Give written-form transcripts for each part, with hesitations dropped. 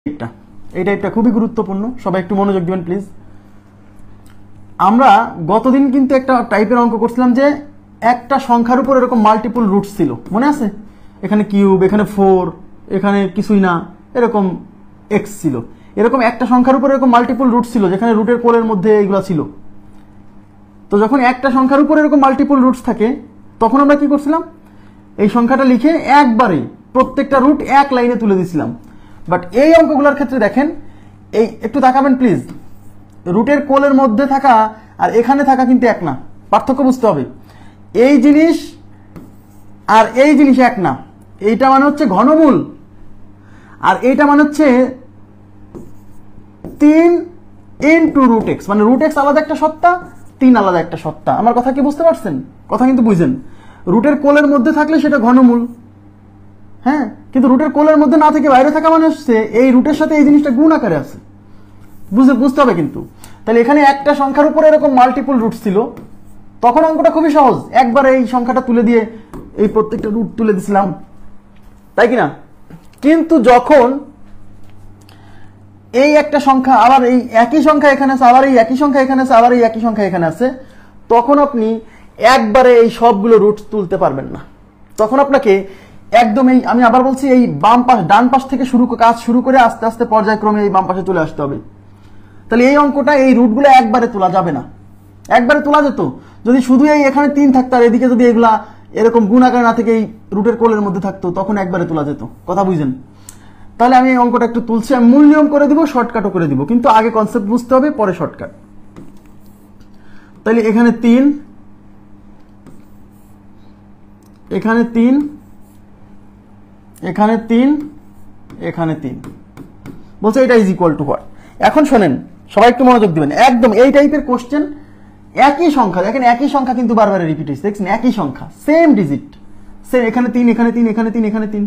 এই টাইপটা খুবই গুরুত্বপূর্ণ, সবাই একটু মনোযোগ দিবেন প্লিজ। আমরা গতদিন কিন্তু একটা টাইপের অঙ্ক করছিলাম যে একটা সংখ্যার উপর এরকম মাল্টিপল রুটস ছিল, মনে আছে? এখানে কিউব, এখানে 4, এখানে কিছুই না, এরকম এক্স ছিল। এরকম একটা সংখ্যার উপর এরকম মাল্টিপল রুট ছিল যেখানে রুটের কোলের মধ্যে এগুলো ছিল। তো যখন একটা সংখ্যার উপর এরকম মাল্টিপল রুটস থাকে তখন আমরা কি করছিলাম, এই সংখ্যাটা লিখে একবারে প্রত্যেকটা রুট এক লাইনে তুলে দিয়েছিলাম। বাট এই অঙ্কগুলোর ক্ষেত্রে দেখেন, এই একটু তাকাবেন প্লিজ, রুটের কোলের মধ্যে থাকা আর এখানে থাকা কিন্তু এক না, পার্থক্য বুঝতে হবে। এই জিনিস আর এই জিনিস এক না, এইটা মানে হচ্ছে ঘনমূল আর এইটা মানে হচ্ছে 3 ইনটু রুট এক্স, মানে রুট এক্স আলাদা একটা সত্তা, 3 আলাদা একটা সত্তা। আমার কথা কি বুঝতে পারছেন? কথা কিন্তু বুঝেন। রুটের কোলের মধ্যে থাকলে সেটা ঘনমূল, হ্যাঁ, কিন্তু রুটের কোলের মধ্যে না থেকে বাইরে থাকা মানে হচ্ছে এই রুটের সাথে এই জিনিসটা গুণ আকারে আছে, বুঝতে হবে কিন্তু। তাহলে এখানে একটা সংখ্যার উপরে এরকম মাল্টিপল রুট ছিল, তখন অঙ্কটা খুবই সহজ, একবার এই সংখ্যাটা তুলে দিয়ে এই প্রত্যেকটা রুট তুলে দিছিলাম, তাই কিনা? কিন্তু যখন এই একটা সংখ্যা আবার এই একই সংখ্যা এখানে আছে, আবার এই একই সংখ্যা এখানে আছে, আবার এই একই সংখ্যা এখানে আছে, তখন আপনি একবারে এই সবগুলো রুট তুলতে পারবেন না। তখন আপনাকে একদম এই, আমি আবার বলছি, এই বাম পাশ ডান পাশ থেকে কাজ শুরু করে আস্তে আস্তে পর্যায়ক্রমে এই বাম পাশে চলে আসতে হবে। তাহলে এই অঙ্কটা এই রুটগুলো একবারে তোলা যাবে না। একবারে তোলা যেত যদি শুধু এই এখানে 3 থাকতো আর এদিকে যদি এগুলা এরকম গুণ আকারে না থেকে এই রুটের কোলের মধ্যে থাকতো, তখন একবারে তোলা যেত। কথা বুঝেন? তাহলে আমি এই অঙ্কটা একটু তুলছি, আমি মূল নিয়ম করে দিব, শর্টকাটও করে দিব, কিন্তু আগে কনসেপ্ট বুঝতে হবে, পরে শর্টকাট। তাহলে এখানে 3, এখানে 3, এখানে 3, এখানে 3 বলছে এটা ইজ ইকুয়াল টু হোয়াট। এখন শোনেন, সবাই একটু মনোযোগ দিবেন, একদম এই টাইপের কোশ্চেন, একই সংখ্যা দেখেন, একই সংখ্যা কিন্তু বারবার রিপিট হচ্ছে, দেখছেন? একই সংখ্যা, সেম ডিজিট, সেম, এখানে 3, এখানে 3, এখানে 3, এখানে 3,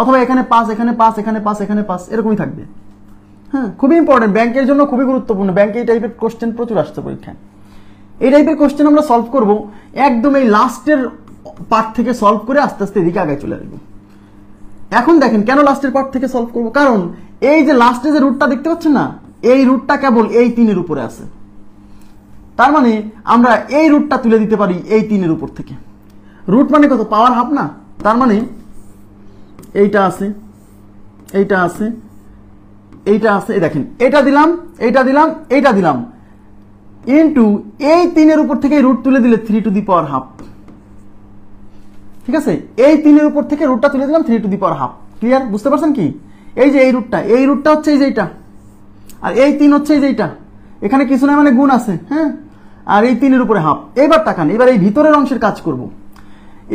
অথবা এখানে 5, এখানে 5, এখানে 5, এখানে 5, এরকমই থাকবে। হ্যাঁ, খুবই ইম্পর্টেন্ট, ব্যাংকের জন্য খুবই গুরুত্বপূর্ণ। ব্যাংকে এই টাইপের কোশ্চেন প্রচুর আসছে পরীক্ষায়। এই টাইপের কোশ্চেন আমরা সলভ করব একদম এই লাস্টের পার্ট থেকে সলভ করে আস্তে আস্তে এদিকে আগে চলে আসবো। এখন দেখেন কেন লাস্টের পার্ট থেকে সলভ করব, কারণ এই যে লাস্টে যে রুটটা দেখতে পাচ্ছেন না, এই রুটটা কেবল এই 3 এর উপরে আছে। তার মানে আমরা এই রুটটা তুলে দিতে পারি এই 3 এর উপর থেকে। রুট মানে কত? পাওয়ার হাফ না? তার মানে এইটা আছে, এইটা আছে, এইটা আছে, এই দেখেন, এটা দিলাম, এইটা দিলাম, এইটা দিলাম, ইনটু এই 3 এর উপর থেকে রুট তুলে দিলে 3 টু দি পাওয়ার হাফ। ঠিক আছে, এই 3 এর উপর থেকে রুটটা তুলে দিলাম 3 to the power half. Clear? বুঝতে পারছেন কি? এই যে এই রুটটা হচ্ছে এই যে এইটা, আর এই 3 হচ্ছে এই যে এইটা, এখানে কিছু না মানে গুণ আছে, হ্যাঁ, আর এই 3 এর উপরে হাফ। এবার তাকান, এবার এই ভিতরের অংশের কাজ করব।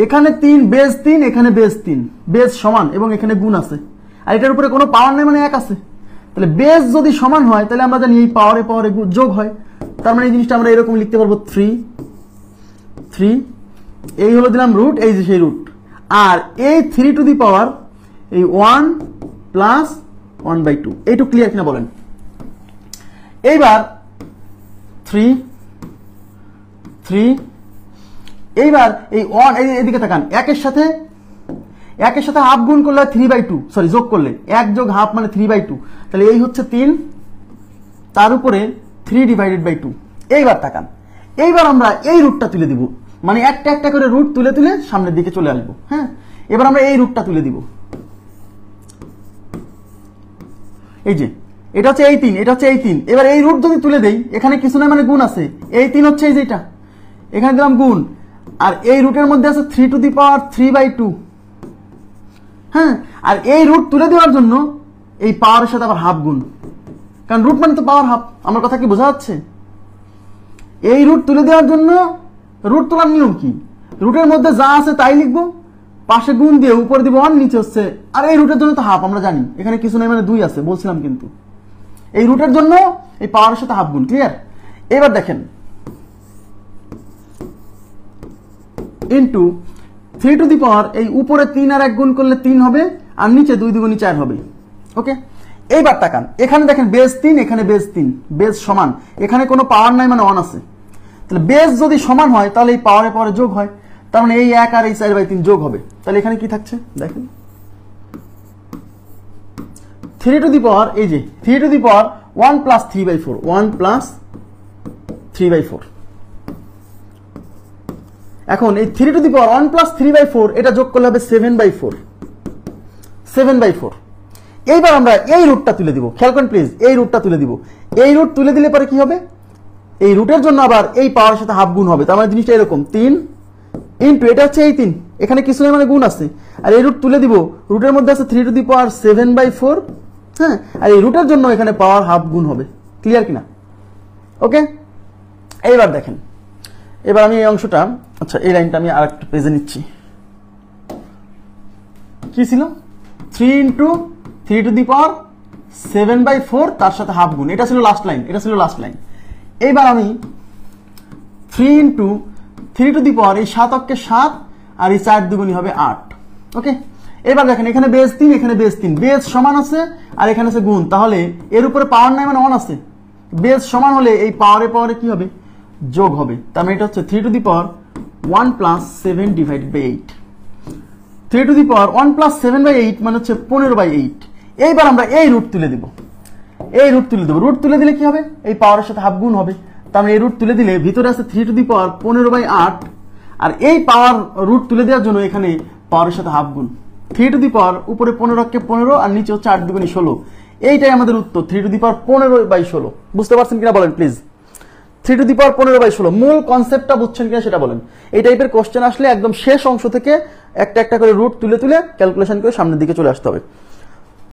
এখানে 3 বেস 3, এখানে বেস 3, বেস সমান এবং এখানে গুণ আছে, আর এটার উপরে কোনো পাওয়ার নেই মানে 1 আছে। তাহলে বেস যদি সমান হয় তাহলে আমরা জানি এই পাওয়ারে পাওয়ারে যোগ হয়, তার মানে এই জিনিসটা আমরা এরকম লিখতে পারবো 3, এই হলো দিলাম রুট, এই যে সেই রুট, আর এই 3 টু দি পাওয়ার এই 1 প্লাস 1/2। এইটুকু ক্লিয়ার কিনা বলেন? এইবার 3, এইবার এই 1 এদিকে তাকান, একের সাথে হাফ গুণ করলে 3/2, সরি যোগ করলে 1 যোগ হাফ মানে 3/2, তাহলে এই হচ্ছে 3, তার উপরে 3/2। এইবার তাকান, এইবার আমরা এই রুটটা তুলে দিব, মানে একটা একটা করে রুট তুলে তুলে সামনের দিকে চলে আসবো। হ্যাঁ, এবার আমরা এই রুটটা তুলে দিব, এই যে এটা হচ্ছে এই 3, এটা হচ্ছে এই 3। এবার এই রুট যদি তুলে দেই, এখানে কিছু না মানে গুণ আছে, এই 3 হচ্ছে এই যেটা, এখানে দিলাম গুণ, আর এই রুটের মধ্যে আছে 3 টু দি পাওয়ার 3/2। হ্যাঁ, আর এই রুট তুলে দেওয়ার জন্য এই পাওয়ারের সাথে আবার হাফ গুণ, কারণ রুট মানে তো পাওয়ার হাফ। আমার কথা কি বোঝা যাচ্ছে? এই রুট তুলে দেওয়ার জন্য, রুট তোলার নিয়ম কি? রুটের মধ্যে যা আছে তাই লিখবো, পাশে গুণ দিয়ে উপরে দিব 1, নিচে হচ্ছে, আর এই রুটের জন্য তো হাফ, আমরা জানি এখানে কিছু নেই মানে 2 আছে বলছিলাম, কিন্তু এই রুটের জন্য এই পাওয়ারের সাথে হাফ গুণ। ক্লিয়ার? এবার দেখেন, ইনটু 3 টু দি পাওয়ার এই উপরে 3 আর 1 গুণ করলে 3 হবে, আর নিচে 2 2 4 হবে। ওকে, এইবার তাকান, এখানে দেখেন বেস 3, এখানে বেস 3, বেস সমান, এখানে কোনো পাওয়ার নাই মানে 1 আছে। তাহলে বেস যদি সমান হয় তাহলে এই পাওয়ারে পাওয়ারে যোগ হয়, তার মানে এই 1 আর এই 4/3 যোগ হবে। তাহলে এখানে কি থাকছে দেখেন, 3 টু দি পাওয়ার এই যে 3 to the power 1 plus 3/4 1 plus 3/4। এখন এই 3 টু দি পাওয়ার 1 প্লাস 3/4 এটা যোগ করলে হবে 7/4 7/4। এইবার আমরা এই রুটটা তুলে দিব, খেয়াল করেন প্লিজ, এই রুটটা তুলে দিব। এই রুট তুলে দিলে পরে কি হবে, এই রুটের জন্য আবার এই পাওয়ারের সাথে হাফ গুণ হবে। তার মানে জিনিসটা এরকম 3 ইন্টু এটা হচ্ছে এই 3, এখানে কিছু নেই মানে গুণ আছে, আর এই রুট তুলে দিব, রুটের মধ্যে আছে 3 টু দি পাওয়ার 7/4, হ্যাঁ, আর এই রুটের জন্য এখানে পাওয়ার হাফ গুণ হবে। ক্লিয়ার কিনা? ওকে, এইবার দেখেন, এবার আমি এই অংশটা, আচ্ছা এই লাইনটা আমি আর একটা পেজে নিচ্ছি। কি ছিল 3 ইন্টু 3 টু দি পাওয়ার 7/4 তার সাথে হাফ গুণ, এটা ছিল লাস্ট লাইন, এটা ছিল লাস্ট লাইন। এইবার আমি 3 ইন্টু 3 টু দি পাওয়ার এই 7 অক্ষে 7 আর এই 4 দুগুণই হবে 8। ওকে, এবার দেখেন এখানে বেস 3, এখানে বেস 3, বেস সমান আছে আর এখানে আছে গুণ, তাহলে এর উপরে পাওয়ার নাই মানে 1 আছে। বেস সমান হলে এই পাওয়ারে পাওয়ারে কি হবে, যোগ হবে। তার মানে এটা হচ্ছে 3 to the power 1 plus 7 divided by 8। 3 to the power 1 plus 7/8 মানে হচ্ছে 15/8। এইবার আমরা এই রুট তুলে দিব, এই রুট তুলে দেবো। রুট তুলে দিলে কি হবে, এই পাওয়ারের সাথে হাফ গুণ হবে। তার মানে এই রুট তুলে দিলে ভিতরে আছে 3 টু দি পাওয়ার 15/8, আর এই পাওয়ার রুট তুলে দেওয়ার জন্য এখানে পাওয়ারের সাথে হাফ গুণ। 3 টু দি পাওয়ার উপরে 15 কে 15 আর নিচে হচ্ছে 8 দুগুণে 16। এইটাই আমাদের উত্তর, 3 টু দি পাওয়ার 15/16। বুঝতে পারছেন কিনা বলেন প্লিজ? 3 টু দি পাওয়ার 15/16 মূল কনসেপ্টটা বুঝছেন কিনা সেটা বলেন। এই টাইপের কোশ্চেন আসলে একদম শেষ অংশ থেকে একটা একটা করে রুট তুলে তুলে ক্যালকুলেশন করে সামনের দিকে চলে আসতে হবে।